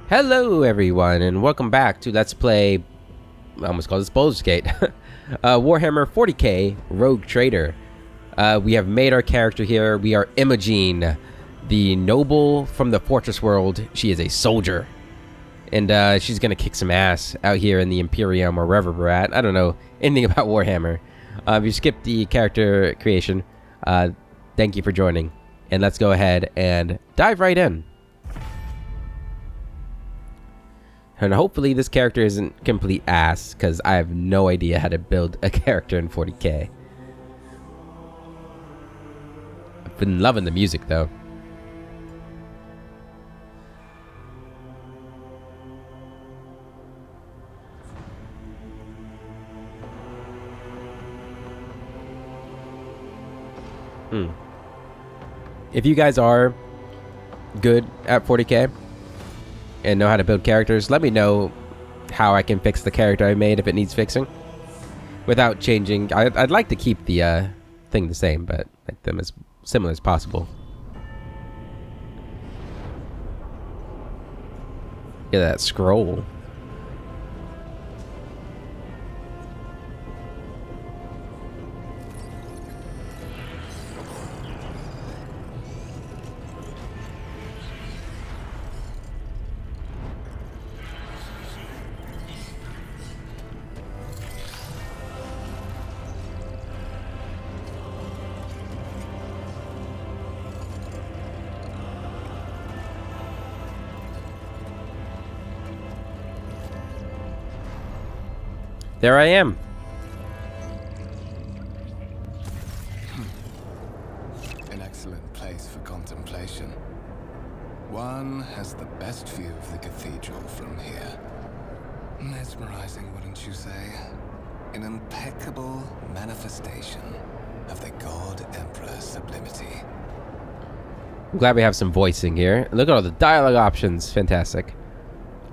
Hello everyone and welcome back to Let's Play, I almost called it Baldur's Gate, Warhammer 40k Rogue Trader. We have made our character here. We are Imogene, the noble from the fortress world. She is a soldier. And she's gonna kick some ass out here in the Imperium or wherever we're at. I don't know anything about Warhammer. If you skipped the character creation, thank you for joining. And let's go ahead and dive right in. And hopefully this character isn't complete ass, because I have no idea how to build a character in 40k. I've been loving the music though. If you guys are good at 40k and know how to build characters, let me know how I can fix the character I made if it needs fixing without changing. I'd like to keep the thing the same, but make them as similar as possible. Get that scroll. There I am. An excellent place for contemplation. One has the best view of the cathedral from here. Mesmerizing, wouldn't you say? An impeccable manifestation of the God Emperor's sublimity. I'm glad we have some voicing here. Look at all the dialogue options. Fantastic.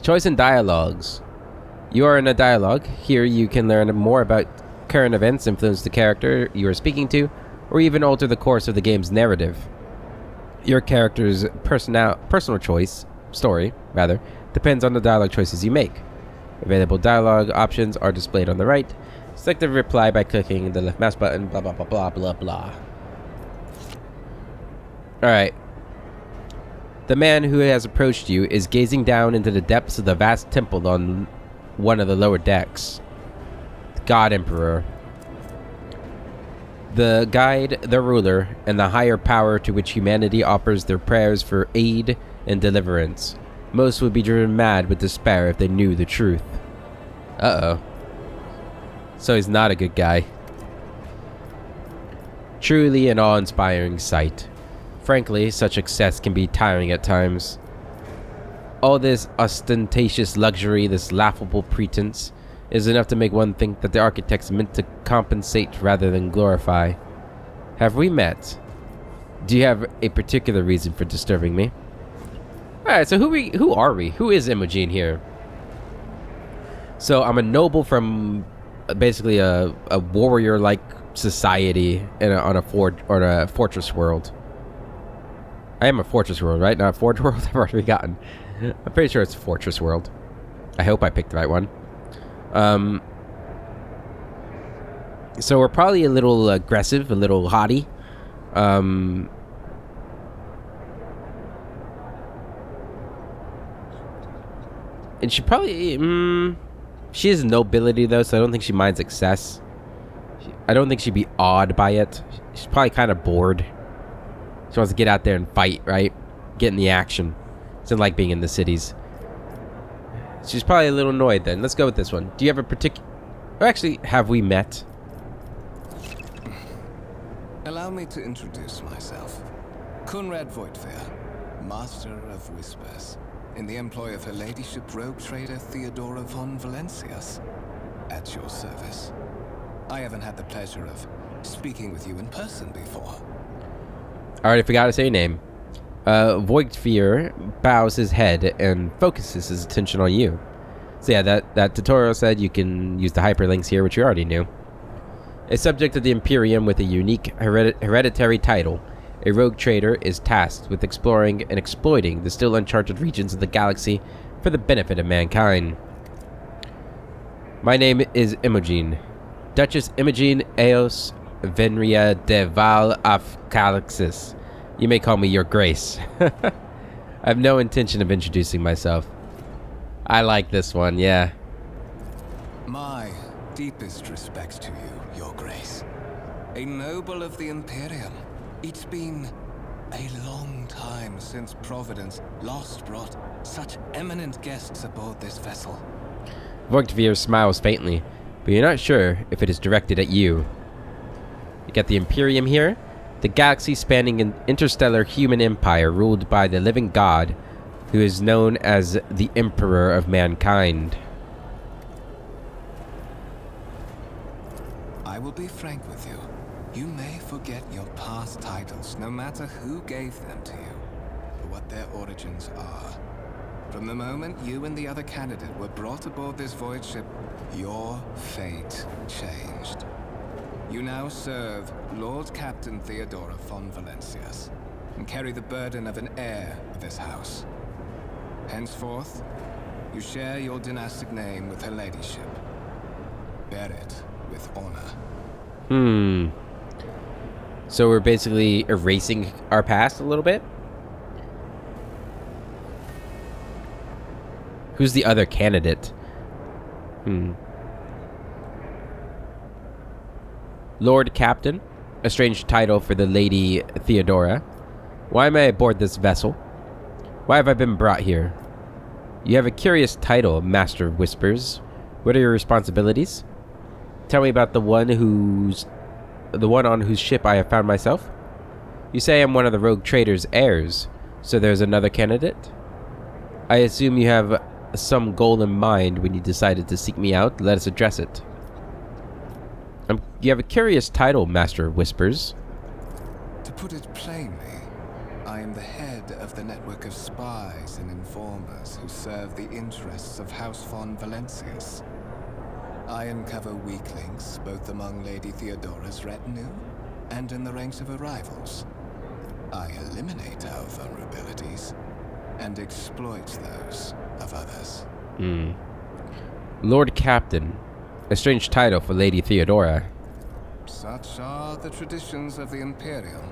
Choice in dialogues. You are in a dialogue. Here you can learn more about current events, influence the character you are speaking to, or even alter the course of the game's narrative. Your character's personal choice, story, rather, depends on the dialogue choices you make. Available dialogue options are displayed on the right. Select the reply by clicking the left mouse button, blah blah blah blah blah blah. Alright. The man who has approached you is gazing down into the depths of the vast temple on one of the lower decks. The God Emperor. The guide, the ruler, and the higher power to which humanity offers their prayers for aid and deliverance. Most would be driven mad with despair if they knew the truth. Uh-oh. So he's not a good guy. Truly an awe-inspiring sight. Frankly, such success can be tiring at times. All this ostentatious luxury, this laughable pretense, is enough to make one think that the architects meant to compensate rather than glorify. Have we met? Do you have a particular reason for disturbing me? Alright, so who are we? Who is Imogene here? So I'm a noble from basically a warrior-like society on a fortress world. I am a fortress world, right? Not a forge world? I've already forgotten. I'm pretty sure it's Fortress World. I hope I picked the right one. So we're probably a little aggressive, a little haughty. And she probably... she is nobility, though, so I don't think she minds excess. I don't think she'd be awed by it. She's probably kind of bored. She wants to get out there and fight, right? Get in the action. Doesn't like being in the cities. She's probably a little annoyed then. Let's go with this one. Do you have a particular... Or actually, have we met? Allow me to introduce myself. Conrad Voigtveer, Master of Whispers, in the employ of Her Ladyship Rogue Trader Theodora von Valencius. At your service. I haven't had the pleasure of speaking with you in person before. I already forgot to say your name. Voigtveer bows his head and focuses his attention on you. So yeah, that tutorial said you can use the hyperlinks here, which you already knew. A subject of the Imperium with a unique hereditary title, a rogue trader is tasked with exploring and exploiting the still uncharted regions of the galaxy for the benefit of mankind. My name is Imogene, Duchess Imogene Eos Venria de Val of Calixis. You may call me Your Grace. I have no intention of introducing myself. I like this one, yeah. My deepest respects to you, Your Grace. A noble of the Imperium. It's been a long time since Providence last brought such eminent guests aboard this vessel. Voigtveer smiles faintly, but you're not sure if it is directed at you. You got the Imperium here, the galaxy-spanning interstellar human empire ruled by the living god, who is known as the Emperor of Mankind. I will be frank with you. You may forget your past titles, no matter who gave them to you, or what their origins are. From the moment you and the other candidate were brought aboard this void ship, your fate changed. You now serve Lord Captain Theodora von Valencias, and carry the burden of an heir of this house. Henceforth, you share your dynastic name with her ladyship. Bear it with honor. So we're basically erasing our past a little bit? Who's the other candidate? Lord Captain, a strange title for the Lady Theodora. Why am I aboard this vessel? Why have I been brought here? You have a curious title, Master of Whispers. What are your responsibilities? Tell me about the one on whose ship I have found myself. You say I'm one of the rogue trader's heirs, so there's another candidate? I assume you have some goal in mind when you decided to seek me out. Let us address it. You have a curious title, Master of Whispers. To put it plainly, I am the head of the network of spies and informers who serve the interests of House von Valencias. I uncover weak links both among Lady Theodora's retinue and in the ranks of her rivals. I eliminate our vulnerabilities and exploit those of others. Lord Captain, a strange title for Lady Theodora. Such are the traditions of the Imperium.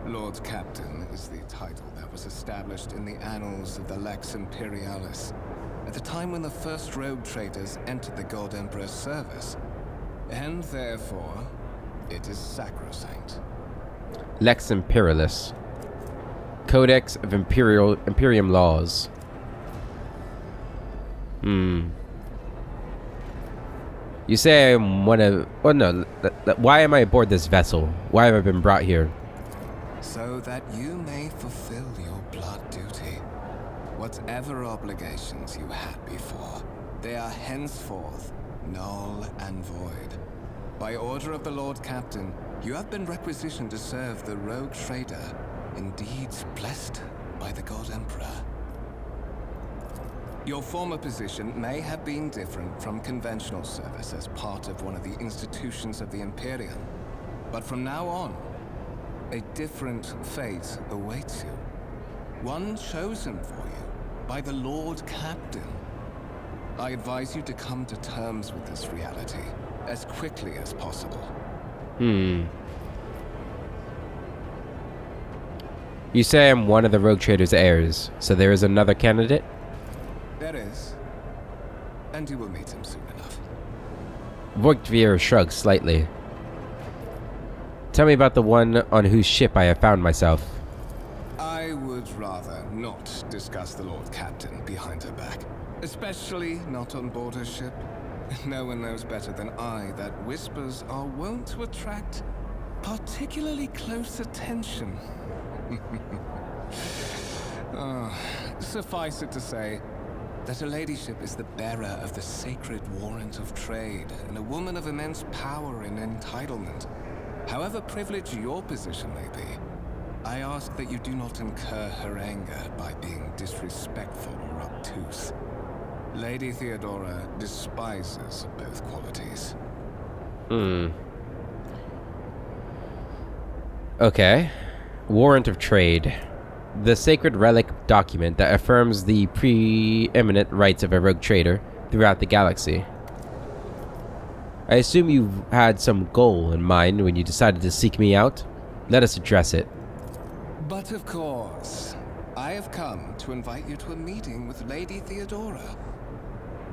Lord Captain is the title that was established in the annals of the Lex Imperialis at the time when the first rogue traders entered the Gold Emperor's service, and therefore, it is sacrosanct. Lex Imperialis. Codex of Imperium Laws. You say I'm one of... Oh no, why am I aboard this vessel? Why have I been brought here? So that you may fulfill your blood duty. Whatever obligations you had before, they are henceforth null and void. By order of the Lord Captain, you have been requisitioned to serve the rogue trader, indeed blessed by the God Emperor. Your former position may have been different from conventional service as part of one of the institutions of the Imperium, but from now on, a different fate awaits you. One chosen for you by the Lord Captain. I advise you to come to terms with this reality as quickly as possible. You say I'm one of the rogue trader's heirs, so there is another candidate? There is, and you will meet him soon enough. Voigtveer shrugs slightly. Tell me about the one on whose ship I have found myself. I would rather not discuss the Lord Captain behind her back, especially not on board her ship. No one knows better than I that whispers are wont to attract particularly close attention. Suffice it to say that her ladyship is the bearer of the sacred warrant of trade and a woman of immense power and entitlement. However privileged your position may be, I ask that you do not incur her anger by being disrespectful or obtuse. Lady Theodora despises both qualities. Okay. Warrant of trade. The sacred relic document that affirms the preeminent rights of a rogue trader throughout the galaxy. I assume you had some goal in mind when you decided to seek me out. Let us address it. But of course, I have come to invite you to a meeting with Lady Theodora.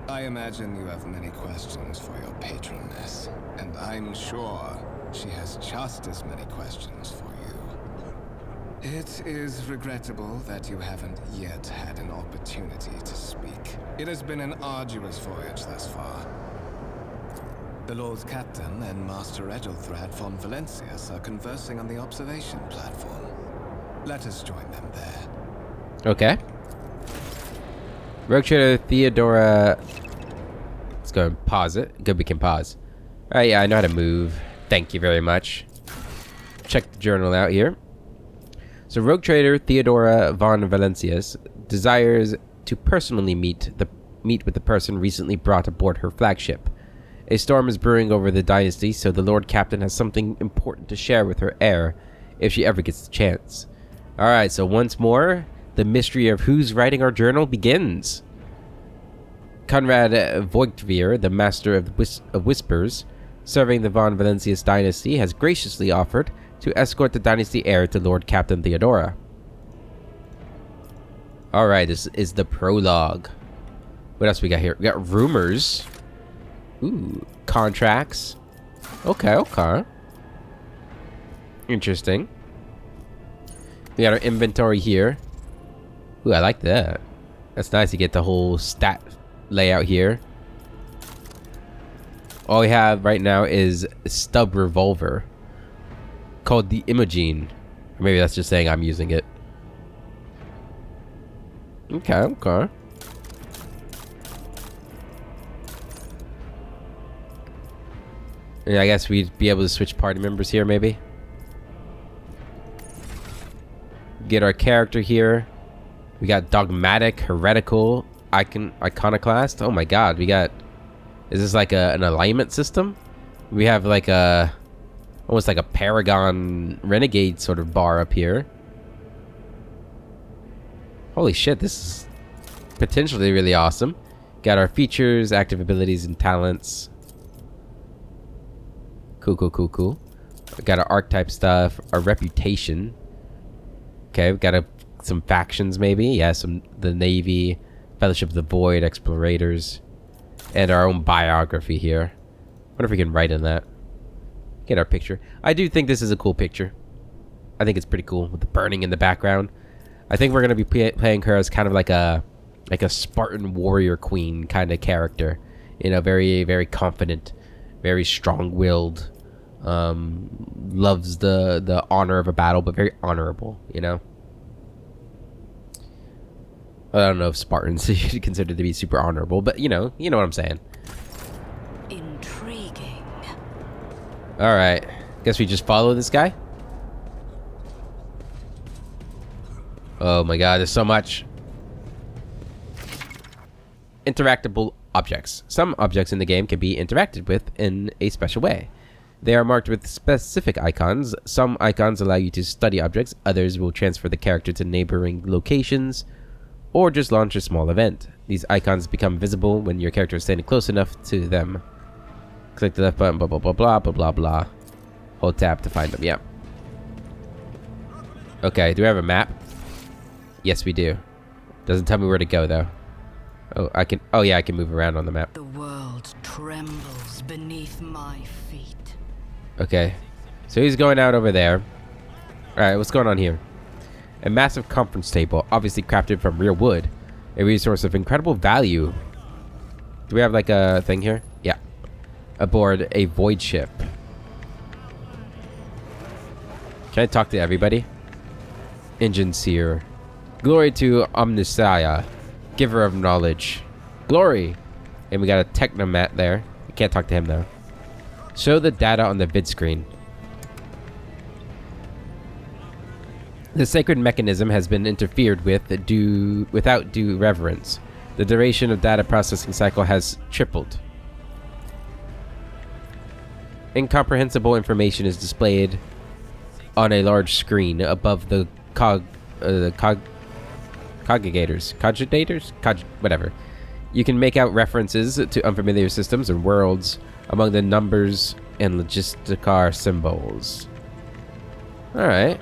I imagine you have many questions for your patroness, and I'm sure she has just as many questions for you. It is regrettable that you haven't yet had an opportunity to speak. It has been an arduous voyage thus far. The Lord Captain and Master Edelthrad von Valencius are conversing on the observation platform. Let us join them there. Okay. Rogue Trader Theodora. Let's go and pause it. Good, we can pause. Alright, yeah, I know how to move. Thank you very much. Check the journal out here. So, Rogue Trader Theodora von Valencius desires to personally meet with the person recently brought aboard her flagship. A storm is brewing over the dynasty, so the Lord Captain has something important to share with her heir, if she ever gets the chance. Alright, so once more, the mystery of who's writing our journal begins. Conrad Voigtveer, the Master of Whispers, serving the von Valencius dynasty, has graciously offered to escort the dynasty heir to Lord Captain Theodora. Alright, this is the prologue. What else we got here? We got rumors. Ooh, contracts. Okay, okay. Interesting. We got our inventory here. Ooh, I like that. That's nice to get the whole stat layout here. All we have right now is a stub revolver called the Imogene. Or maybe that's just saying I'm using it. Okay, okay. Yeah, I guess we'd be able to switch party members here, maybe. Get our character here. We got dogmatic, heretical, iconoclast. Oh my god, we got... Is this like an alignment system? We have like a... Almost like a Paragon Renegade sort of bar up here. Holy shit, this is potentially really awesome. Got our features, active abilities, and talents. Cool, cool, cool, cool. We got our archetype stuff, our reputation. Okay, we got some factions maybe. Yeah, the Navy, Fellowship of the Void, Explorators, and our own biography here. Wonder if we can write in that. Get our picture. I do think this is a cool picture. I think it's pretty cool with the burning in the background. I think we're gonna be playing her as kind of like a Spartan warrior queen kind of character. You know, very, very confident, very strong-willed. Loves the honor of a battle, but very honorable. You know. I don't know if Spartans should consider to be super honorable, but you know what I'm saying. Intriguing. All right, guess we just follow this guy. Oh my god, there's so much. Interactable objects. Some objects in the game can be interacted with in a special way. They are marked with specific icons. Some icons allow you to study objects, others will transfer the character to neighboring locations, or just launch a small event. These icons become visible when your character is standing close enough to them. Click the left button, blah blah blah blah blah blah blah. Hold tab to find them, yeah. Okay, do we have a map? Yes, we do. Doesn't tell me where to go, though. Oh, oh yeah, I can move around on the map. The world trembles beneath my feet. Okay, so he's going out over there. Alright, what's going on here? A massive conference table, obviously crafted from real wood. A resource of incredible value. Do we have like a thing here? Yeah. Aboard a void ship. Can I talk to everybody? Engine seer. Glory to Omnissiah, giver of knowledge. Glory! And we got a technomat there. We can't talk to him though. Show the data on the vid screen. The sacred mechanism has been interfered with without due reverence. The duration of data processing cycle has tripled. Incomprehensible information is displayed on a large screen above the whatever. You can make out references to unfamiliar systems and worlds among the numbers and logisticar symbols. Alright.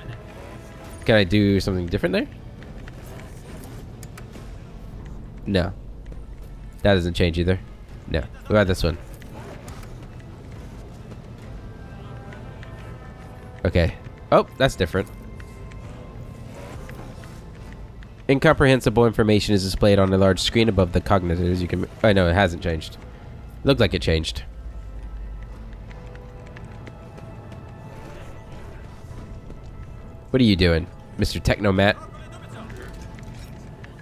Can I do something different there? No. That doesn't change either. No. What about this one? Okay. Oh, that's different. Incomprehensible information is displayed on a large screen above the cognitors. You can... Oh, no, it hasn't changed. Looked like it changed. What are you doing, Mr. Technomat?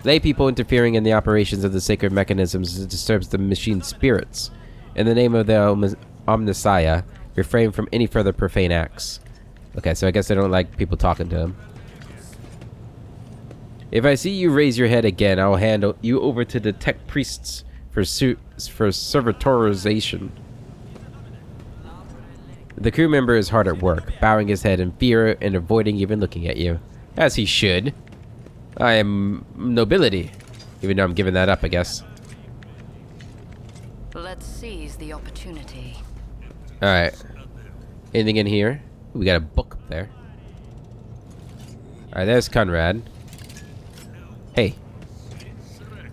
Lay people interfering in the operations of the sacred mechanisms disturbs the machine's spirits. In the name of the Omnissiah, refrain from any further profane acts. Okay, so I guess they don't like people talking to them. If I see you raise your head again, I will hand you over to the tech priests for servitorization. The crew member is hard at work, bowing his head in fear and avoiding even looking at you. As he should. I am nobility. Even though I'm giving that up, I guess. Let's seize the opportunity. Alright. Anything in here? Ooh, we got a book up there. Alright, there's Conrad. Hey.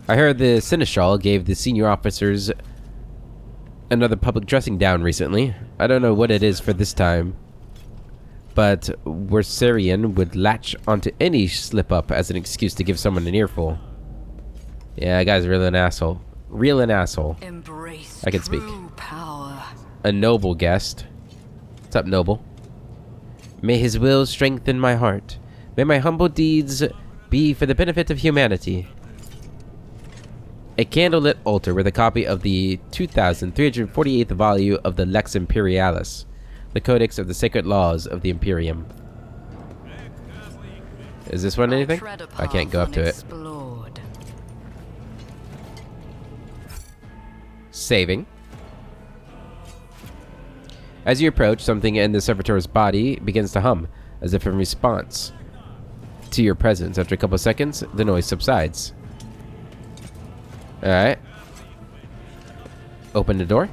I heard the Seneschal gave the senior officers another public dressing down recently. I don't know what it is for this time, but Wersarian would latch onto any slip-up as an excuse to give someone an earful. Yeah, that guy's really an asshole. Real an asshole. Embrace I can speak. power. A noble guest. What's up, noble? May his will strengthen my heart. May my humble deeds be for the benefit of humanity. A candlelit altar with a copy of the 2348th volume of the Lex Imperialis, the Codex of the Sacred Laws of the Imperium. Is this one anything? I can't go up to it. Saving. As you approach, something in the servitor's body begins to hum, as if in response to your presence. After a couple of seconds, the noise subsides. Alright. Open the door.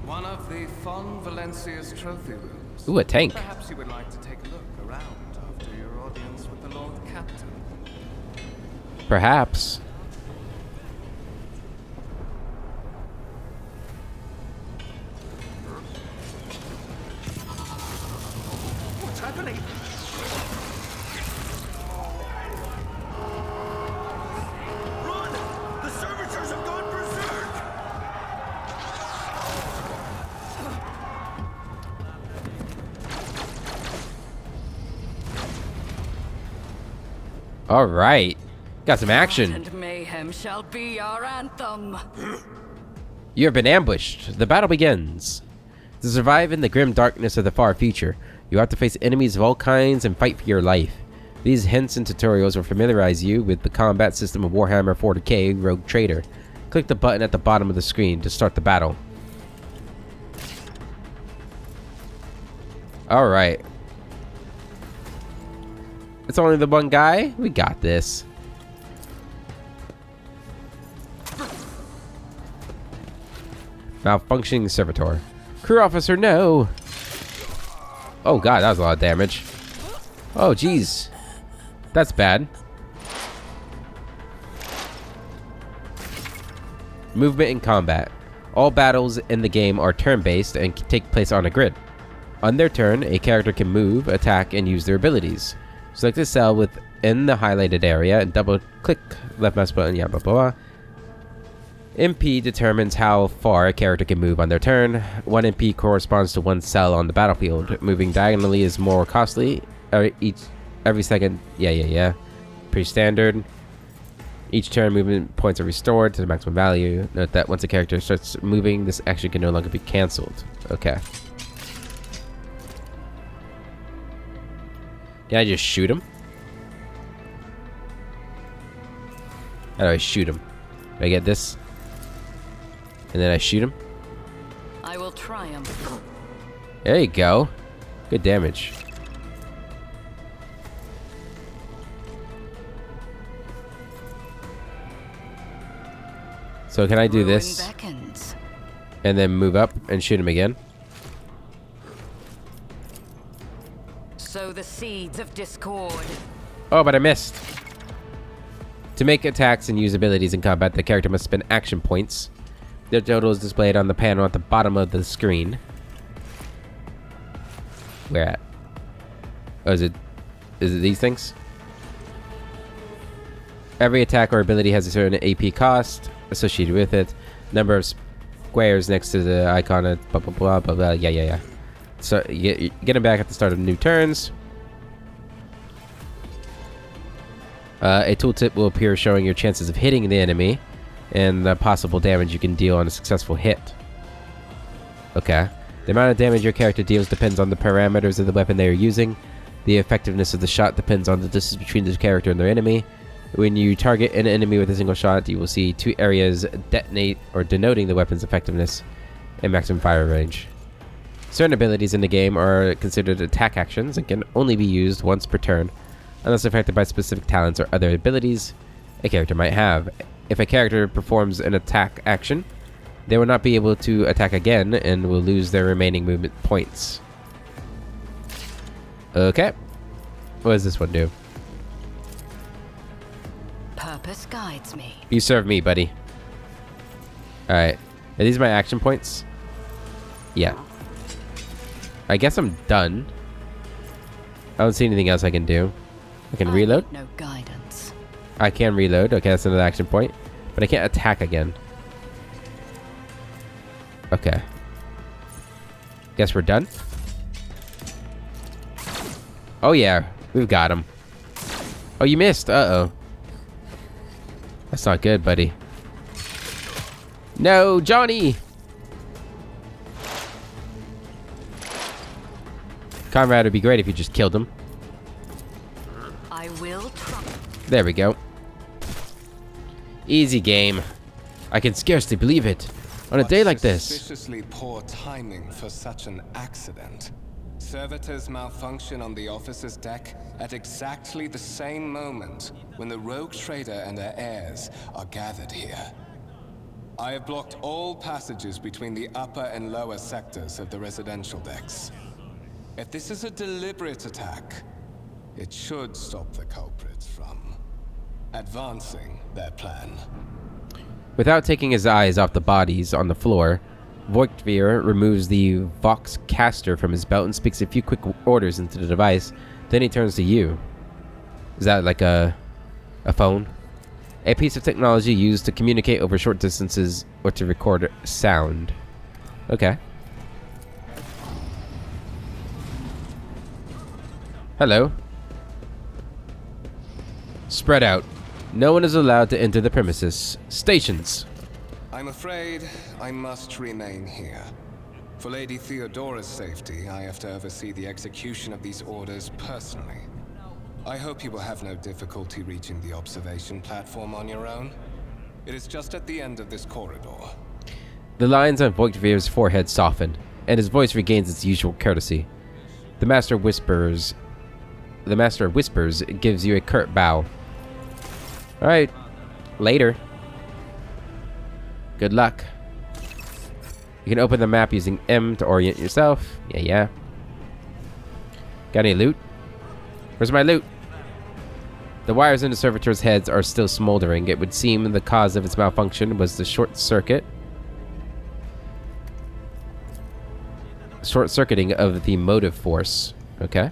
One of the Von Valencia's trophy rooms. Ooh, a tank. Perhaps you would like to take a look around after your audience with the Lord Captain. Perhaps. What's happening? Run! The servitors have gone berserk! All right. Got some action. And mayhem shall be our anthem. You have been ambushed. The battle begins. To survive in the grim darkness of the far future, you have to face enemies of all kinds and fight for your life. These hints and tutorials will familiarize you with the combat system of Warhammer 40k Rogue Trader. Click the button at the bottom of the screen to start the battle. Alright. It's only the one guy? We got this. Malfunctioning servitor. Crew officer, no! Oh god, that was a lot of damage. Oh jeez. That's bad. Movement in combat. All battles in the game are turn-based and take place on a grid. On their turn, a character can move, attack, and use their abilities. Select a cell within the highlighted area and double-click left mouse button, yeah, blah, blah, blah. MP determines how far a character can move on their turn. 1 MP corresponds to 1 cell on the battlefield. Moving diagonally is more costly. Every second, yeah. Pretty standard. Each turn, movement points are restored to the maximum value. Note that once a character starts moving, this action can no longer be cancelled. Okay. Can I just shoot him? How do I shoot him? Do I get this? And then I shoot him? I will triumph. There you go. Good damage. So can I do Ruin this beckons. and then move up and shoot him again? Sow the seeds of discord. Oh, but I missed. To make attacks and use abilities in combat, the character must spend action points. Their total is displayed on the panel at the bottom of the screen. Where at? Oh, is it these things? Every attack or ability has a certain AP cost associated with it. Number of squares next to the icon of blah blah blah blah blah. Yeah. So you get them back at the start of new turns. A tooltip will appear showing your chances of hitting the enemy and the possible damage you can deal on a successful hit. Okay. The amount of damage your character deals depends on the parameters of the weapon they are using. The effectiveness of the shot depends on the distance between the character and their enemy. When you target an enemy with a single shot, you will see two areas detonate or denoting the weapon's effectiveness and maximum fire range. Certain abilities in the game are considered attack actions and can only be used once per turn, unless affected by specific talents or other abilities a character might have. If a character performs an attack action, they will not be able to attack again and will lose their remaining movement points. Okay. What does this one do? Purpose guides me. You serve me, buddy. Alright. Are these my action points? Yeah. I guess I'm done. I don't see anything else I can do. I can reload? No guidance. I can reload. Okay, that's another action point. But I can't attack again. Okay. Guess we're done? Oh yeah, we've got him. Oh, you missed. Uh-oh. That's not good, buddy. No, Johnny! Conrad, would be great if you just killed him. I will try. There we go. Easy game. I can scarcely believe it. On a day like this. Suspiciously poor timing for such an accident. Servitors malfunction on the officer's deck at exactly the same moment when the rogue trader and her heirs are gathered here. I have blocked all passages between the upper and lower sectors of the residential decks. If this is a deliberate attack, it should stop the culprits from advancing their plan. Without taking his eyes off the bodies on the floor, Voigtveer removes the Vox caster from his belt and speaks a few quick orders into the device. Then he turns to you. Is that like a phone? A piece of technology used to communicate over short distances or to record sound. Okay. Hello. Spread out. No one is allowed to enter the premises. Stations. I'm afraid I must remain here. For Lady Theodora's safety, I have to oversee the execution of these orders personally. I hope you will have no difficulty reaching the observation platform on your own. It is just at the end of this corridor. The lines on Voigtveer's forehead soften, and his voice regains its usual courtesy. The Master of Whispers gives you a curt bow. Alright. Later. Good luck. You can open the map using M to orient yourself. Yeah. Got any loot? Where's my loot? The wires in the servitors' heads are still smoldering. It would seem the cause of its malfunction was the short-circuiting of the motive force. Okay.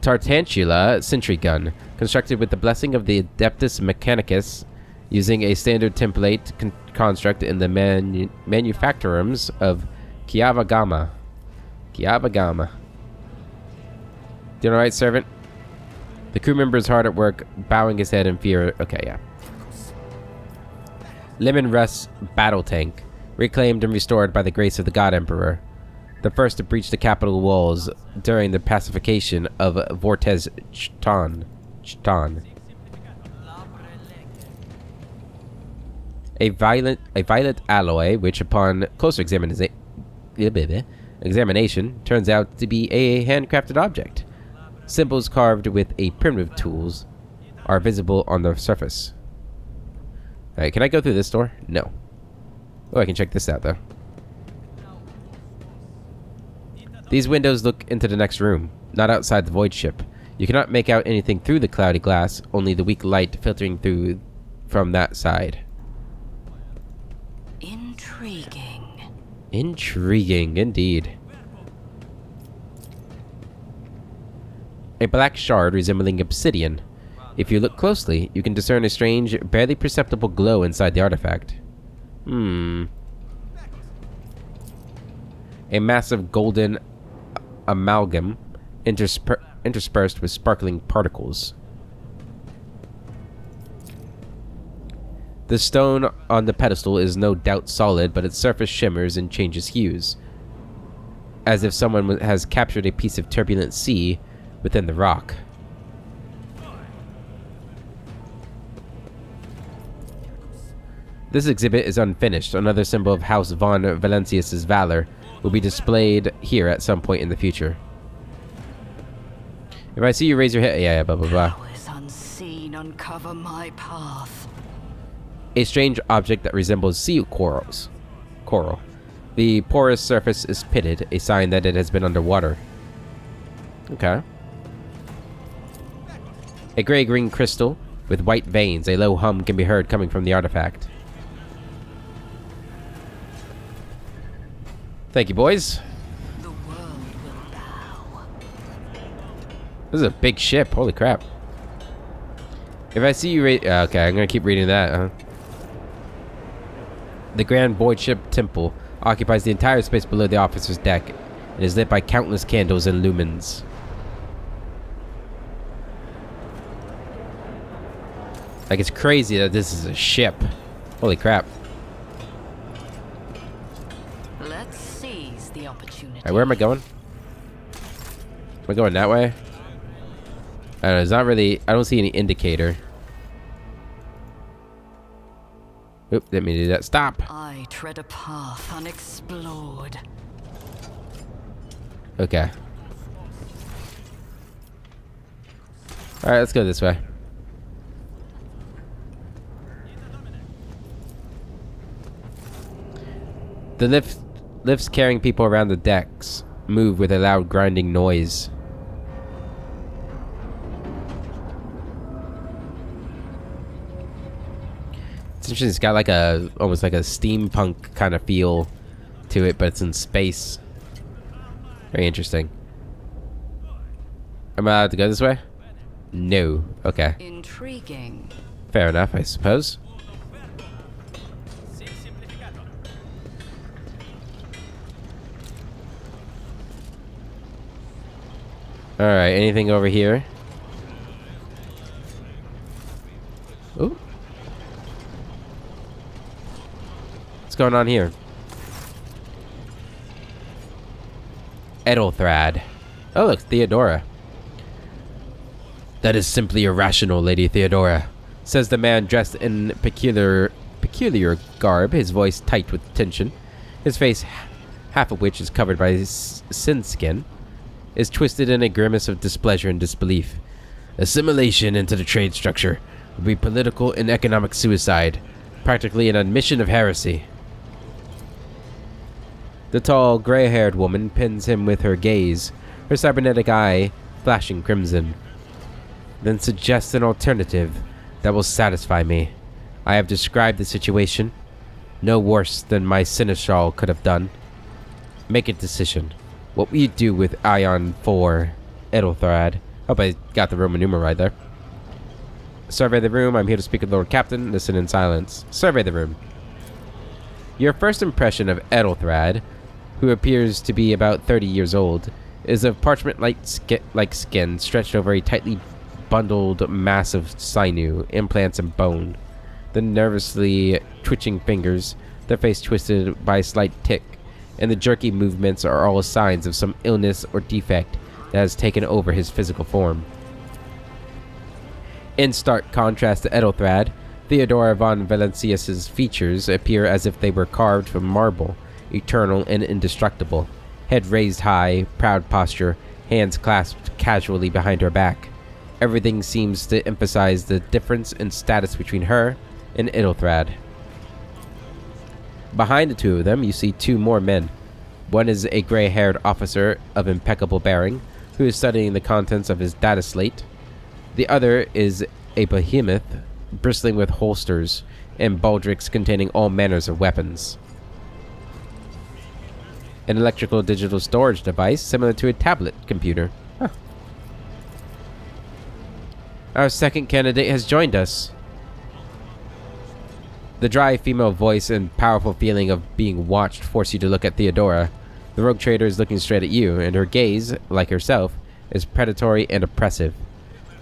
Tartantula sentry gun, constructed with the blessing of the Adeptus Mechanicus, using a standard template construct in the manufacturums of Kiavagama. Doing alright, servant? The crew member is hard at work, bowing his head in fear. Okay, yeah. Lemon Russ battle tank, reclaimed and restored by the grace of the God Emperor. The first to breach the capital walls during the pacification of Vortes Chton. A violet alloy, which upon closer examination turns out to be a handcrafted object. Symbols carved with a primitive tools are visible on the surface. Alright, can I go through this door? No. Oh, I can check this out, though. These windows look into the next room, not outside the void ship. You cannot make out anything through the cloudy glass, only the weak light filtering through from that side. Intriguing. Intriguing, indeed. A black shard resembling obsidian. If you look closely, you can discern a strange, barely perceptible glow inside the artifact. A massive golden amalgam interspersed with sparkling particles. The stone on the pedestal is no doubt solid, but its surface shimmers and changes hues, as if someone has captured a piece of turbulent sea within the rock. This exhibit is unfinished. Another symbol of House von Valencius's valor will be displayed here at some point in the future. If I see you raise your head... Yeah, blah, blah, blah. Powers unseen uncover my path. A strange object that resembles sea coral. The porous surface is pitted, a sign that it has been underwater. Okay. A gray-green crystal with white veins. A low hum can be heard coming from the artifact. Thank you, boys. The world will bow. This is a big ship. Holy crap. If I see you okay, I'm gonna keep reading that, huh? The Grand Void Ship Temple occupies the entire space below the officer's deck and is lit by countless candles and lumens. Like, it's crazy that this is a ship. Holy crap. Let's seize the opportunity. Alright, where am I going? Am I going that way? I don't know, it's not really... I don't see any indicator. Oop, didn't mean to do that. Stop! I tread a path unexplored. Okay. Alright, let's go this way. The lifts carrying people around the decks move with a loud grinding noise. It's interesting, it's got like a almost like a steampunk kind of feel to it, but it's in space. Very interesting. Am I allowed to go this way? No. Okay. Intriguing. Fair enough, I suppose. Alright, anything over here? Ooh. What's going on here? Edelthrad. Oh, look, Theodora. That is simply irrational, Lady Theodora, says the man dressed in peculiar garb, his voice tight with tension. His face, half of which is covered by sin skin, is twisted in a grimace of displeasure and disbelief. Assimilation into the trade structure would be political and economic suicide, practically an admission of heresy. The tall, gray-haired woman pins him with her gaze, her cybernetic eye flashing crimson. Then suggests an alternative that will satisfy me. I have described the situation, no worse than my seneschal could have done. Make a decision. What will you do with Ion 4, Edelthrad? Hope I got the Roman numeral right there. Survey the room. I'm here to speak with Lord Captain. Listen in silence. Survey the room. Your first impression of Edelthrad, who appears to be about 30 years old, is of parchment-like skin stretched over a tightly bundled mass of sinew, implants, and bone. The nervously twitching fingers, their face twisted by a slight tick, and the jerky movements are all signs of some illness or defect that has taken over his physical form. In stark contrast to Edelthrad, Theodora von Valencius's features appear as if they were carved from marble, eternal and indestructible. Head raised high, proud posture, hands clasped casually behind her back. Everything seems to emphasize the difference in status between her and Idlethrad. Behind the two of them, you see two more men. One is a gray-haired officer of impeccable bearing, who is studying the contents of his data slate. The other is a behemoth, bristling with holsters and baldricks containing all manners of weapons. An electrical digital storage device similar to a tablet computer. Huh. Our second candidate has joined us. The dry female voice and powerful feeling of being watched force you to look at Theodora. The rogue trader is looking straight at you, and her gaze, like herself, is predatory and oppressive.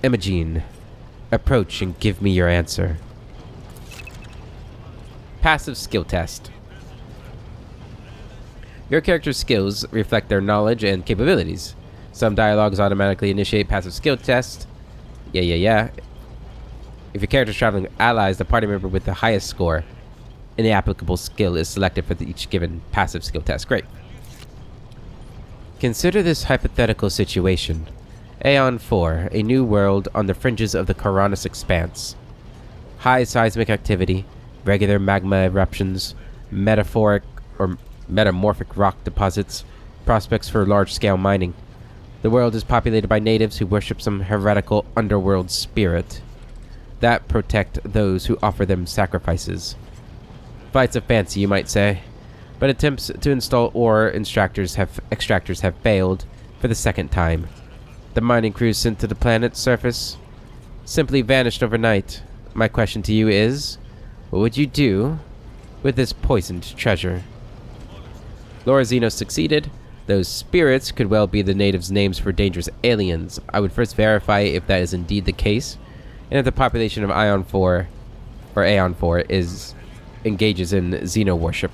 Imogene, approach and give me your answer. Passive skill test. Your character's skills reflect their knowledge and capabilities. Some dialogues automatically initiate passive skill tests. Yeah. If your character is traveling with allies, the party member with the highest score in the applicable skill is selected for each given passive skill test. Great. Consider this hypothetical situation. Aeon 4, a new world on the fringes of the Koronus expanse. High seismic activity, regular magma eruptions, metamorphic rock deposits, prospects for large-scale mining. The world is populated by natives who worship some heretical underworld spirit that protect those who offer them sacrifices. Flights of fancy, you might say, but attempts to install ore extractors have failed for the second time. The mining crews sent to the planet's surface simply vanished overnight. My question to you is, what would you do with this poisoned treasure? Laura Xenos succeeded. Those spirits could well be the natives' names for dangerous aliens. I would first verify if that is indeed the case, and if the population of Aeon 4 engages in Xeno worship.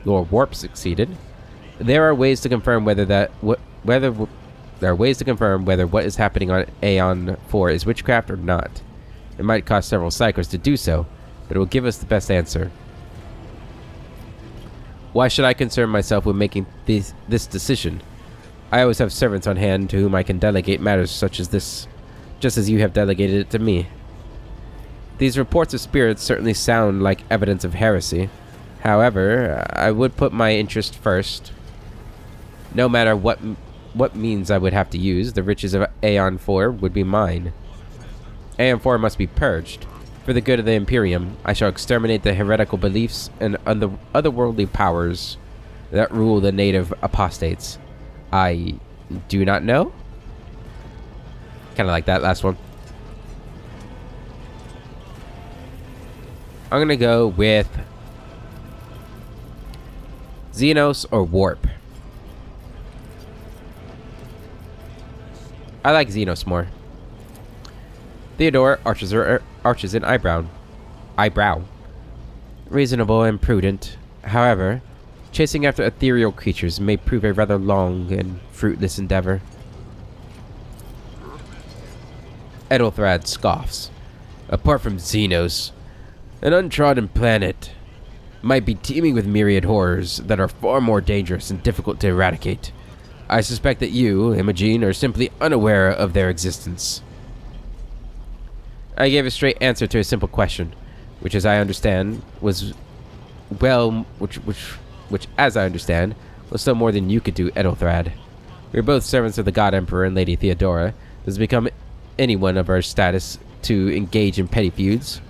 Laura Warp succeeded. There are ways to confirm whether what is happening on Aeon 4 is witchcraft or not. It might cost several cycles to do so, but it will give us the best answer. Why should I concern myself with making this decision? I always have servants on hand to whom I can delegate matters such as this, just as you have delegated it to me. These reports of spirits certainly sound like evidence of heresy. However, I would put my interest first. No matter what means I would have to use, the riches of Aeon 4 would be mine. Aeon 4 must be purged. For the good of the Imperium, I shall exterminate the heretical beliefs and otherworldly powers that rule the native apostates. I do not know? Kind of like that last one. I'm going to go with Xenos or Warp. I like Xenos more. Theodora arches an eyebrow. Reasonable and prudent. However, chasing after ethereal creatures may prove a rather long and fruitless endeavor. Idlethrad scoffs. Apart from Xenos, an untrodden planet might be teeming with myriad horrors that are far more dangerous and difficult to eradicate. I suspect that you, Imogene, are simply unaware of their existence. I gave a straight answer to a simple question, which as I understand was still more than you could do, Idlethrad. We are both servants of the God Emperor and Lady Theodora. Does it become anyone of our status to engage in petty feuds?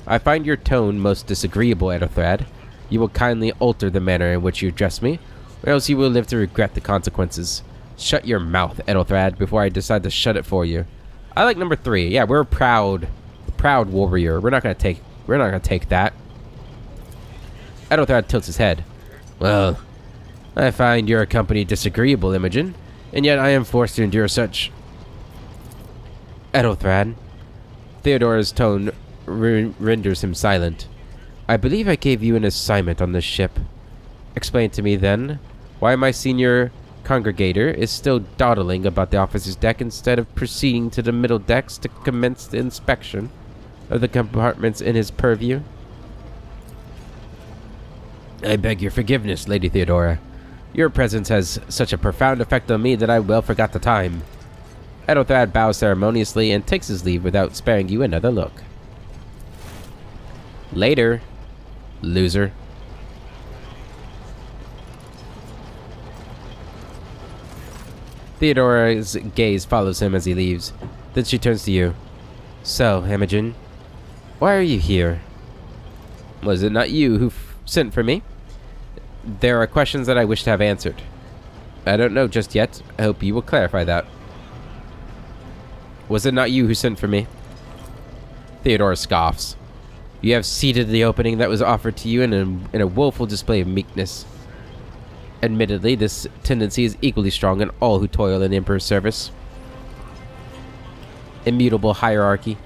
I find your tone most disagreeable, Idlethrad. You will kindly alter the manner in which you address me, or else you will live to regret the consequences. Shut your mouth, Idlethrad, before I decide to shut it for you. I like number 3. Yeah, we're a proud warrior. We're not gonna take that. Idlethrad tilts his head. Well, I find your company disagreeable, Imogene, and yet I am forced to endure such. Idlethrad. Theodora's tone renders him silent. I believe I gave you an assignment on this ship. Explain to me, then, why my senior congregator is still dawdling about the officer's deck instead of proceeding to the middle decks to commence the inspection of the compartments in his purview. I beg your forgiveness, Lady Theodora. Your presence has such a profound effect on me that I well forgot the time. Ethelthad bows ceremoniously and takes his leave without sparing you another look. Later, loser. Theodora's gaze follows him as he leaves. Then she turns to you. So, Imogene, why are you here? Was it not you who sent for me? There are questions that I wish to have answered. I don't know just yet. I hope you will clarify that. Was it not you who sent for me? Theodora scoffs. You have ceded the opening that was offered to you in a woeful display of meekness. Admittedly, this tendency is equally strong in all who toil in the Emperor's service. Immutable hierarchy,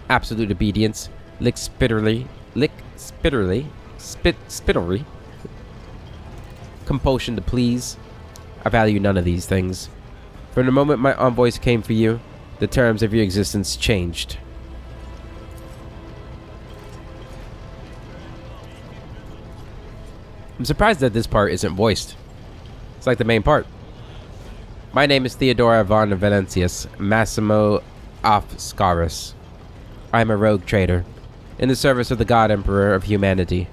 absolute obedience, spittery, compulsion to please. I value none of these things. From the moment my envoys came for you, the terms of your existence changed. I'm surprised that this part isn't voiced. It's like the main part. My name is Theodora von Valencius Massimo Afscaris. I am a rogue trader, in the service of the God Emperor of humanity,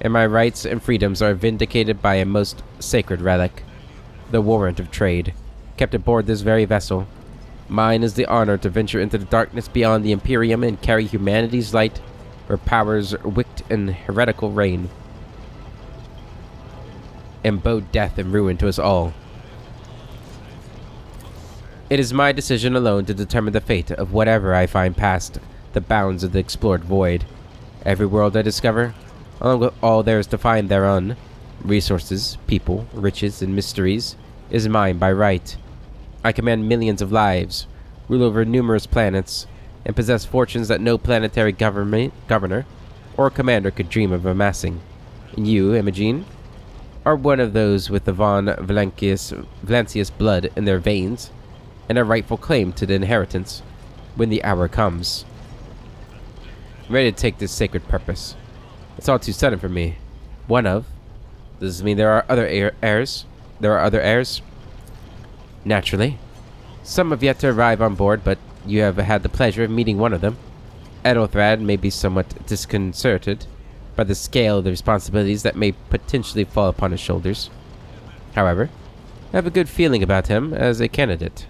and my rights and freedoms are vindicated by a most sacred relic, the warrant of trade, kept aboard this very vessel. Mine is the honor to venture into the darkness beyond the Imperium and carry humanity's light where powers wicked and heretical reign, and bode death and ruin to us all. It is my decision alone to determine the fate of whatever I find past the bounds of the explored void. Every world I discover, along with all there is to find thereon, resources, people, riches, and mysteries, is mine by right. I command millions of lives, rule over numerous planets, and possess fortunes that no planetary governor or commander could dream of amassing. And you, Imogene, are one of those with the von Valancius blood in their veins, and a rightful claim to the inheritance when the hour comes. I'm ready to take this sacred purpose. It's all too sudden for me. Does this mean there are other heirs? Naturally. Some have yet to arrive on board, but you have had the pleasure of meeting one of them. Ethelthad may be somewhat disconcerted by the scale of the responsibilities that may potentially fall upon his shoulders. However, I have a good feeling about him as a candidate.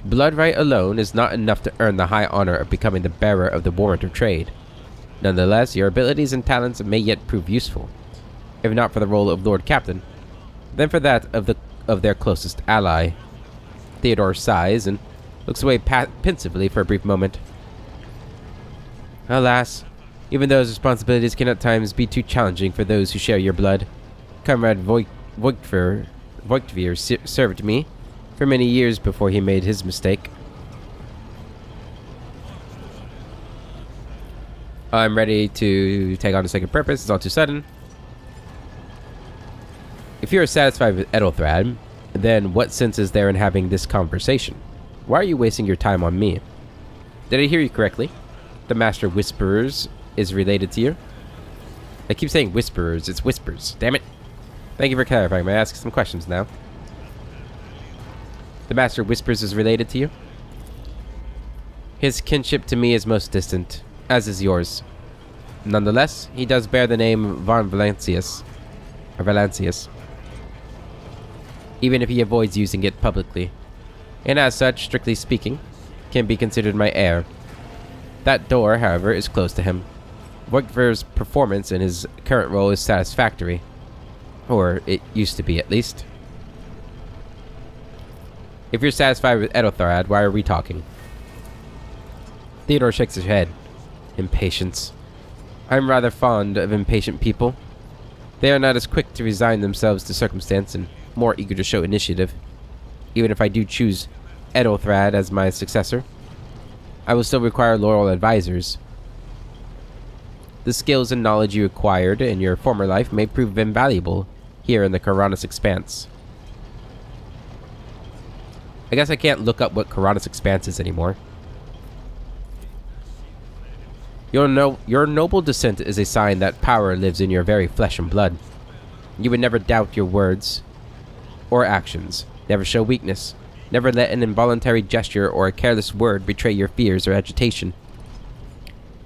Blood right alone is not enough to earn the high honor of becoming the bearer of the warrant of trade. Nonetheless, your abilities and talents may yet prove useful, if not for the role of Lord Captain, then for that of their closest ally. Theodore sighs and looks away pensively for a brief moment. Alas, even those responsibilities can at times be too challenging for those who share your blood. Comrade Voigtvier served me for many years before he made his mistake. I'm ready to take on a second purpose. It's all too sudden. If you are satisfied with Ethelthad, then what sense is there in having this conversation? Why are you wasting your time on me? Did I hear you correctly? The Master Whisperers is related to you? I keep saying Whisperers. It's Whispers. Damn it. Thank you for clarifying. May I ask some questions now? The Master Whispers is related to you? His kinship to me is most distant, as is yours. Nonetheless, he does bear the name von Valancius, even if he avoids using it publicly, and as such, strictly speaking, can be considered my heir. That door, however, is closed to him. Voigtver's performance in his current role is satisfactory, or it used to be at least. If you're satisfied with Ethelthad, why are we talking? Theodore shakes his head. Impatience. I'm rather fond of impatient people. They are not as quick to resign themselves to circumstance and more eager to show initiative. Even if I do choose Ethelthad as my successor, I will still require loyal advisors. The skills and knowledge you acquired in your former life may prove invaluable here in the Karanis Expanse. I guess I can't look up what Karanis Expanse is anymore. Your noble descent is a sign that power lives in your very flesh and blood. You would never doubt your words or actions, never show weakness, never let an involuntary gesture or a careless word betray your fears or agitation.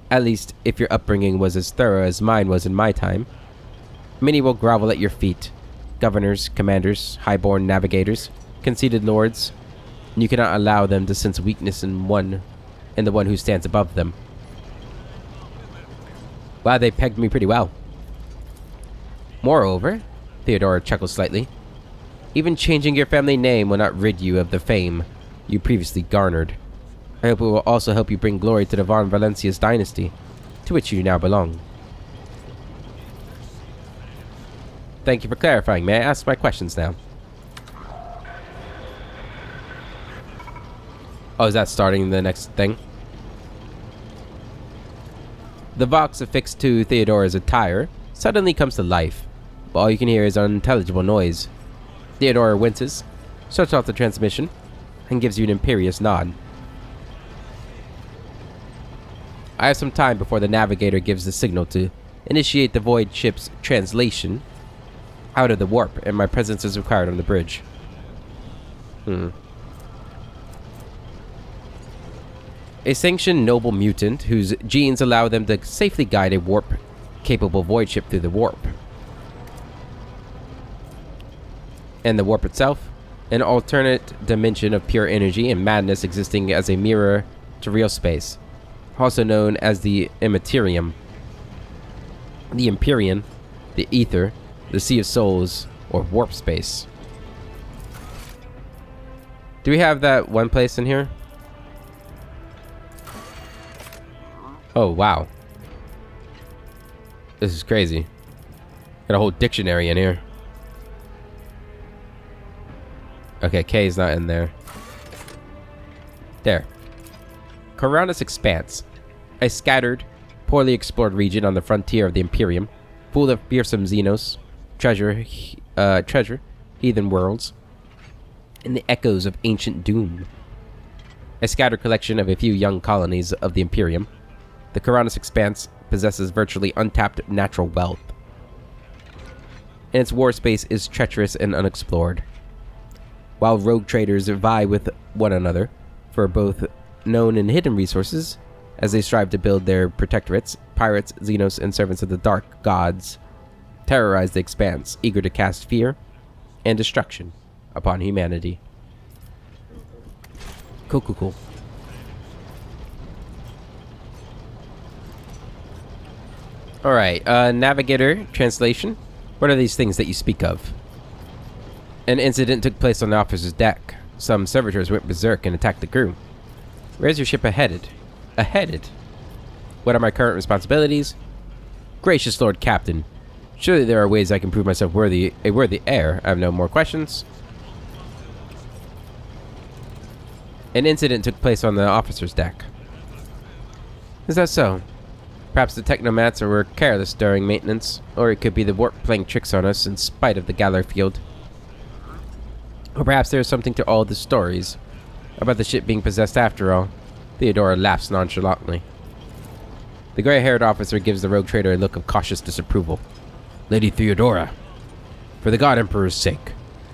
At least, if your upbringing was as thorough as mine was in my time. Many will grovel at your feet. Governors, commanders, highborn navigators, conceited lords. You cannot allow them to sense weakness in the one who stands above them. Wow, they pegged me pretty well. Moreover, Theodora chuckled slightly, even changing your family name will not rid you of the fame you previously garnered. I hope it will also help you bring glory to the Von Valencia's dynasty, to which you now belong. Thank you for clarifying. May I ask my questions now? Oh, is that starting the next thing? The Vox affixed to Theodora's attire suddenly comes to life, but all you can hear is unintelligible noise. Theodora winces, shuts off the transmission, and gives you an imperious nod. I have some time before the navigator gives the signal to initiate the void ship's translation out of the warp, and my presence is required on the bridge. A sanctioned noble mutant whose genes allow them to safely guide a warp-capable void ship through the warp. And the warp itself, an alternate dimension of pure energy and madness existing as a mirror to real space, also known as the Immaterium, the Empyrean, the Ether, the Sea of Souls, or warp space. Do we have that one place in here? Oh, wow. This is crazy. Got a whole dictionary in here. Okay, K is not in there. There. Coronus Expanse. A scattered, poorly explored region on the frontier of the Imperium, full of fearsome Xenos, treasure, heathen worlds, and the echoes of ancient doom. A scattered collection of a few young colonies of the Imperium, the Coronus Expanse possesses virtually untapped natural wealth, and its war space is treacherous and unexplored. While rogue traders vie with one another for both known and hidden resources, as they strive to build their protectorates, pirates, Xenos, and servants of the dark gods terrorize the Expanse, eager to cast fear and destruction upon humanity. Cool. Alright, Navigator translation. What are these things that you speak of? An incident took place on the officer's deck. Some servitors went berserk and attacked the crew. Where's your ship headed? What are my current responsibilities? Gracious Lord Captain, surely there are ways I can prove myself a worthy heir. I have no more questions. An incident took place on the officer's deck. Is that so? Perhaps the technomats were careless during maintenance, or it could be the warp playing tricks on us in spite of the Galar field. Or perhaps there is something to all the stories about the ship being possessed after all. Theodora laughs nonchalantly. The gray-haired officer gives the rogue trader a look of cautious disapproval. Lady Theodora, for the God Emperor's sake,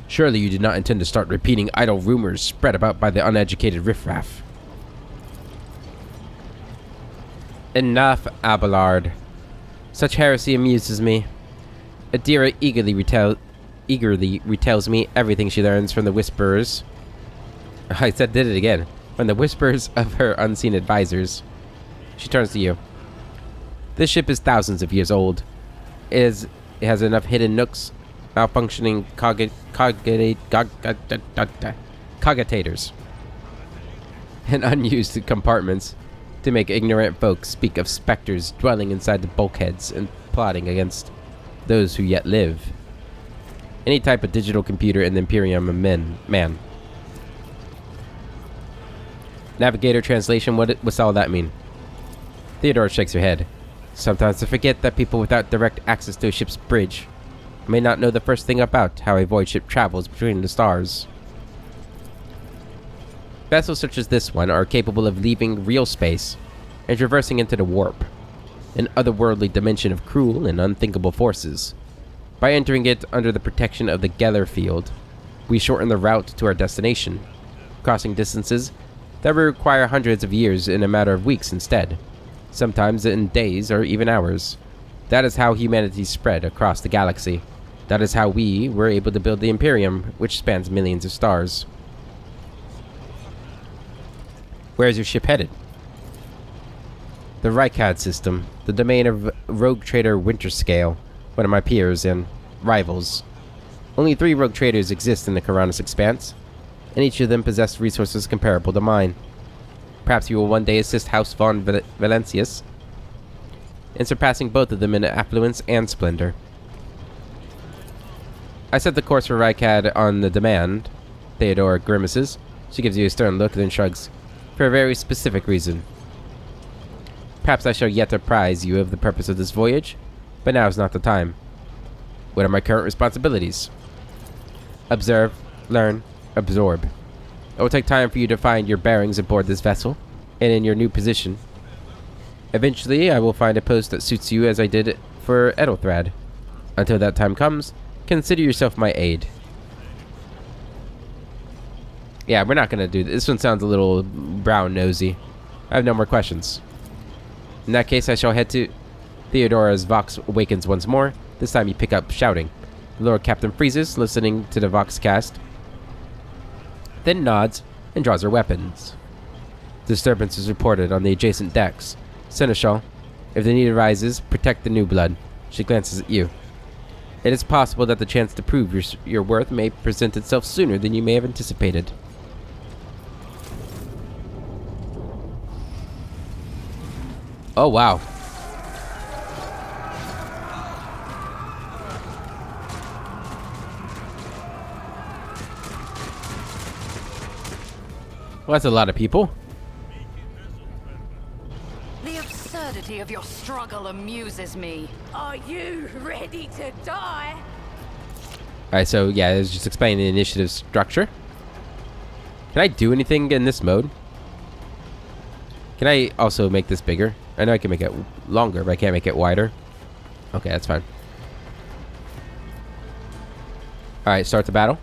surely you did not intend to start repeating idle rumors spread about by the uneducated riffraff. Enough, Abelard. Such heresy amuses me. Adira eagerly retells me everything she learns from the whisperers. Did it again. From the whispers of her unseen advisors. She turns to you. This ship is thousands of years old. It has enough hidden nooks, malfunctioning cogitators, and unused compartments to make ignorant folks speak of specters dwelling inside the bulkheads and plotting against those who yet live. Any type of digital computer in the Imperium of man. Navigator translation, what's all that mean? Theodore shakes her head. Sometimes I forget that people without direct access to a ship's bridge may not know the first thing about how a void ship travels between the stars. Vessels such as this one are capable of leaving real space and traversing into the warp, an otherworldly dimension of cruel and unthinkable forces. By entering it under the protection of the Geller Field, we shorten the route to our destination, crossing distances that would require hundreds of years in a matter of weeks instead, sometimes in days or even hours. That is how humanity spread across the galaxy. That is how we were able to build the Imperium, which spans millions of stars. Where is your ship headed? The Rykad system, the domain of rogue trader Winterscale, one of my peers and rivals. Only 3 rogue traders exist in the Karanis expanse, and each of them possess resources comparable to mine. Perhaps you will one day assist House von Valencius in surpassing both of them in affluence and splendor. I set the course for Rykad on the demand. Theodora grimaces. She gives you a stern look, then shrugs. For a very specific reason. Perhaps I shall yet apprise you of the purpose of this voyage, but now is not the time. What are my current responsibilities? Observe, learn, absorb. It will take time for you to find your bearings aboard this vessel, and in your new position. Eventually, I will find a post that suits you as I did for Edelthrad. Until that time comes, consider yourself my aide. Yeah, we're not gonna do this. This one sounds a little brown-nosy. I have no more questions. In that case, I shall head to... Theodora's Vox awakens once more. This time you pick up shouting. The Lord Captain freezes, listening to the Vox cast. Then nods and draws her weapons. Disturbance is reported on the adjacent decks. Seneschal, if the need arises, protect the new blood. She glances at you. It is possible that the chance to prove your worth may present itself sooner than you may have anticipated. Oh, wow. Well, that's a lot of people. The absurdity of your struggle amuses me. Are you ready to die? Alright, so yeah, it's just explaining the initiative structure. Can I do anything in this mode? Can I also make this bigger? I know I can make it longer, but I can't make it wider. Okay, that's fine. Alright, start the battle.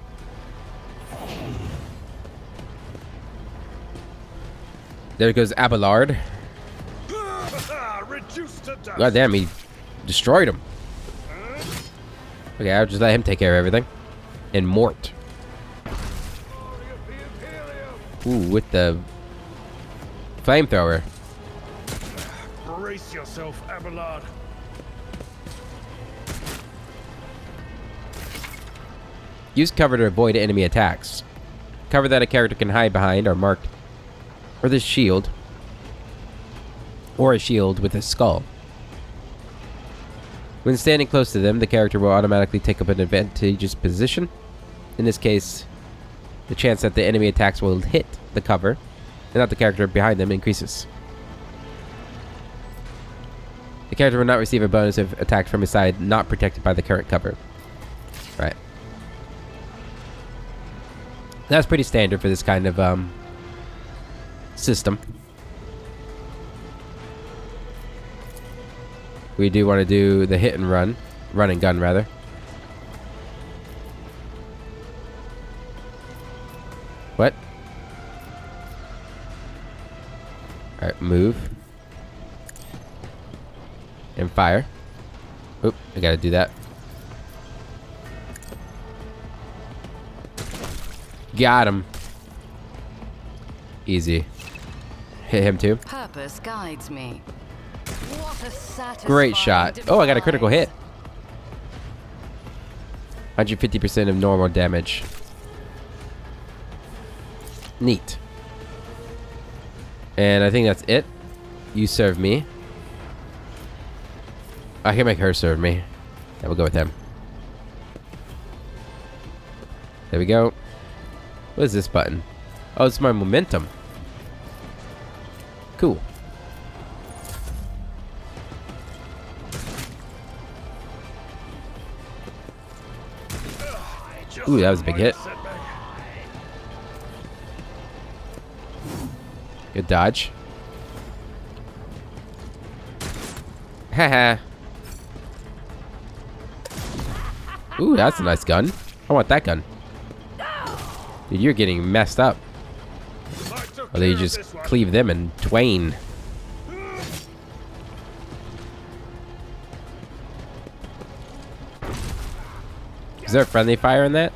There goes Abelard. God damn, he destroyed him. Okay, I'll just let him take care of everything. And Mort. Ooh, with the flamethrower. Brace yourself, Abelard. Use cover to avoid enemy attacks. Cover that a character can hide behind are marked with a shield. Or a shield with a skull. When standing close to them, the character will automatically take up an advantageous position. In this case, the chance that the enemy attacks will hit the cover, and not the character behind them, increases. The character will not receive a bonus if attacked from a side not protected by the current cover. Right. That's pretty standard for this kind of system. We do want to do the hit and run. Run and gun, rather. What? Alright, move. And fire. Oop, I gotta do that. Got him. Easy. Hit him too. Purpose guides me. What a satisfying Great shot. Oh, I got a critical device. hit. 150% of normal damage. Neat. And I think that's it. You serve me. I can make her serve me. Yeah, we'll go with him. There we go. What is this button? Oh, it's my momentum. Cool. Ooh, that was a big hit. Good dodge. Haha. Ooh, that's a nice gun. I want that gun. Dude, you're getting messed up. Or they just cleave them in twain. Is there a friendly fire in that?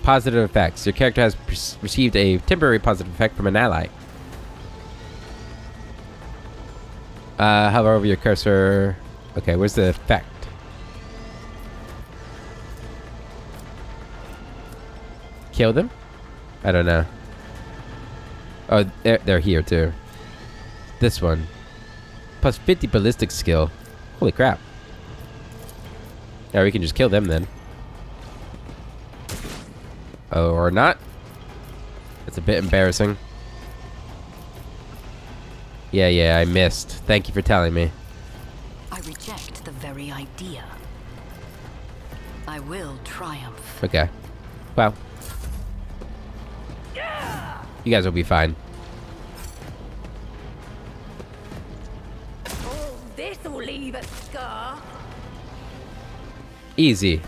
Positive effects. Your character has received a temporary positive effect from an ally. Hover over your cursor. Okay, where's the effect? Kill them? I don't know. Oh, they're here too. This one. Plus 50 ballistic skill. Holy crap. Yeah, we can just kill them then. Oh, or not. It's a bit embarrassing. Yeah, I missed. Thank you for telling me. I reject the very idea. I will triumph. Okay. Well. You guys will be fine. Oh, this'll leave a scar. Easy.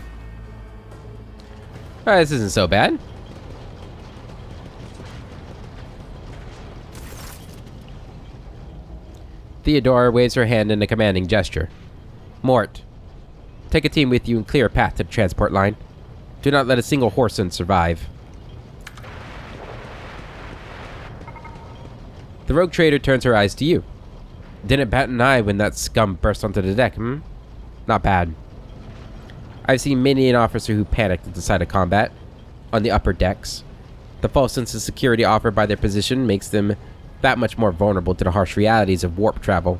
Alright, this isn't so bad. Theodora waves her hand in a commanding gesture. Mort, take a team with you and clear a path to the transport line. Do not let a single horseman survive. The rogue trader turns her eyes to you. Didn't bat an eye when that scum burst onto the deck, hmm? Not bad. I've seen many an officer who panicked at the sight of combat on the upper decks. The false sense of security offered by their position makes them that much more vulnerable to the harsh realities of warp travel.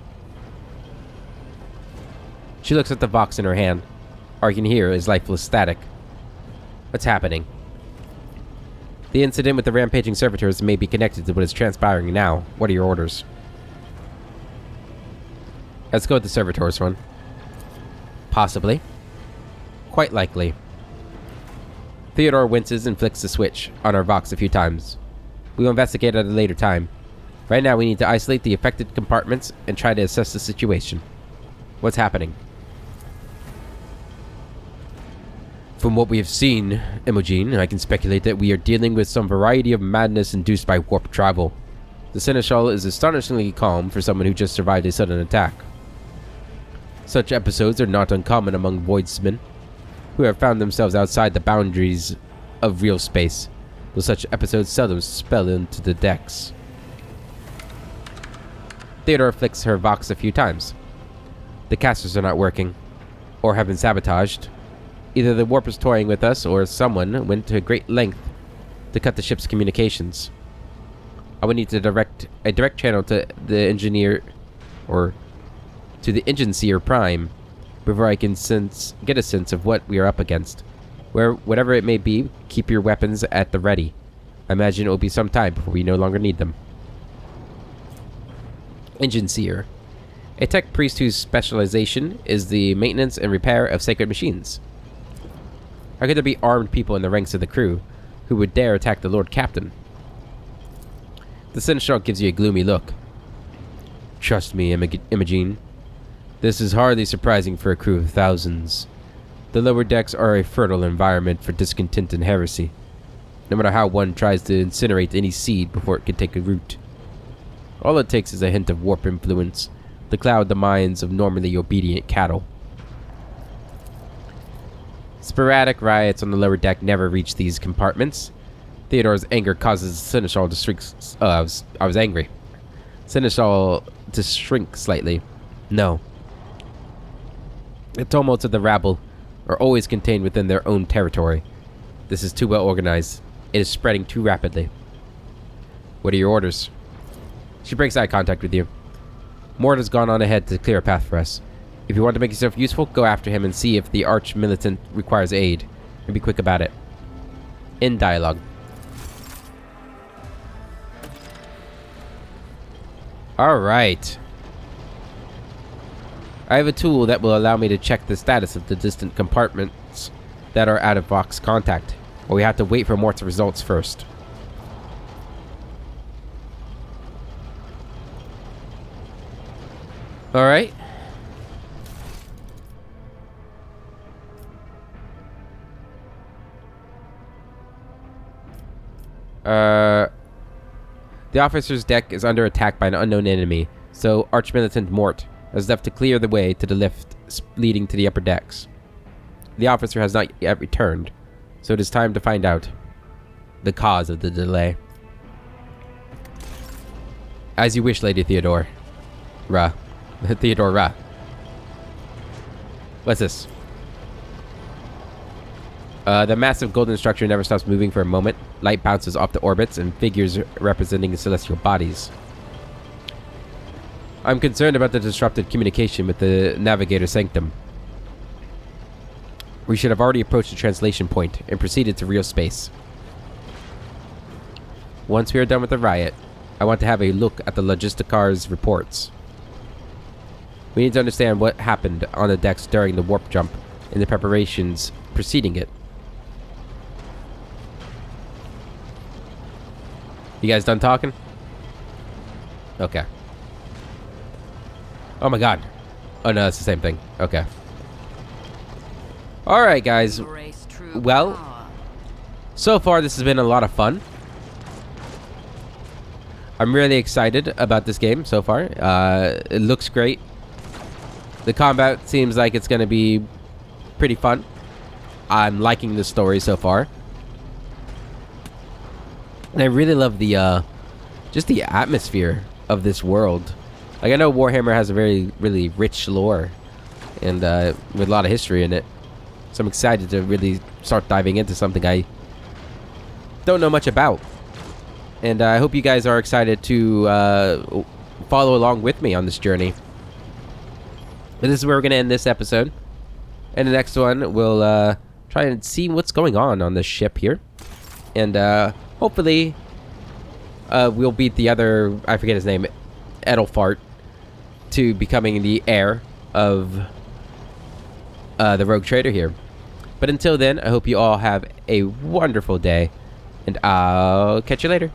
She looks at the Vox in her hand. All you can hear is lifeless static. What's happening? The incident with the rampaging servitors may be connected to what is transpiring now. What are your orders? Let's go with the servitors one. Possibly. Quite likely. Theodore winces and flicks the switch on our Vox a few times. We will investigate at a later time. Right now we need to isolate the affected compartments and try to assess the situation. What's happening? From what we have seen, Imogene, I can speculate that we are dealing with some variety of madness induced by warp travel. The Seneschal is astonishingly calm for someone who just survived a sudden attack. Such episodes are not uncommon among voidsmen, who have found themselves outside the boundaries of real space, though such episodes seldom spill into the decks. Theodore flicks her Vox a few times. The casters are not working, or have been sabotaged. Either the warp is toying with us, or someone went to a great length to cut the ship's communications. I would need to direct a direct channel to the engineer, or to the engine seer prime, before I can get a sense of what we are up against. Whatever it may be, keep your weapons at the ready. I imagine it will be some time before we no longer need them. Engine seer, a tech priest whose specialization is the maintenance and repair of sacred machines. How could there be armed people in the ranks of the crew who would dare attack the Lord Captain? The Seneschal gives you a gloomy look. Trust me, Imogene. This is hardly surprising for a crew of thousands. The lower decks are a fertile environment for discontent and heresy, no matter how one tries to incinerate any seed before it can take a root. All it takes is a hint of warp influence to cloud the minds of normally obedient cattle. Sporadic riots on the lower deck never reach these compartments. Theodore's anger causes Seneschal to shrink. I was angry. Seneschal to shrink slightly. No. The tumults of the rabble are always contained within their own territory. This is too well organized. It is spreading too rapidly. What are your orders? She breaks eye contact with you. Mort has gone on ahead to clear a path for us. If you want to make yourself useful, go after him and see if the arch-militant requires aid. And be quick about it. In dialogue. Alright. I have a tool that will allow me to check the status of the distant compartments that are out of Vox contact. But we have to wait for Mort's results first. All right. The officer's deck is under attack by an unknown enemy, so Archmilitant Mort has left to clear the way to the lift leading to the upper decks. The officer has not yet returned, so it is time to find out the cause of the delay. As you wish, Lady Theodore. Ra. Theodore Ra. What's this? The massive golden structure never stops moving for a moment. Light bounces off the orbits and figures representing celestial bodies. I'm concerned about the disrupted communication with the Navigator Sanctum. We should have already approached the translation point and proceeded to real space. Once we are done with the riot, I want to have a look at the Logisticar's reports. We need to understand what happened on the decks during the warp jump and the preparations preceding it. You guys done talking? Okay. Oh my god. Oh no, it's the same thing. Okay. Alright, guys. Embrace true Well, power. so far this has been a lot of fun. I'm really excited about this game so far. It looks great. The combat seems like it's going to be pretty fun. I'm liking the story so far. And I really love the just the atmosphere of this world. Like, I know Warhammer has a really rich lore and with a lot of history in it. So I'm excited to really start diving into something I don't know much about. And I hope you guys are excited to follow along with me on this journey. But this is where we're going to end this episode. And the next one, we'll try and see what's going on this ship here. And hopefully we'll beat the other, I forget his name, Edelfart, to becoming the heir of the Rogue Trader here. But until then, I hope you all have a wonderful day. And I'll catch you later.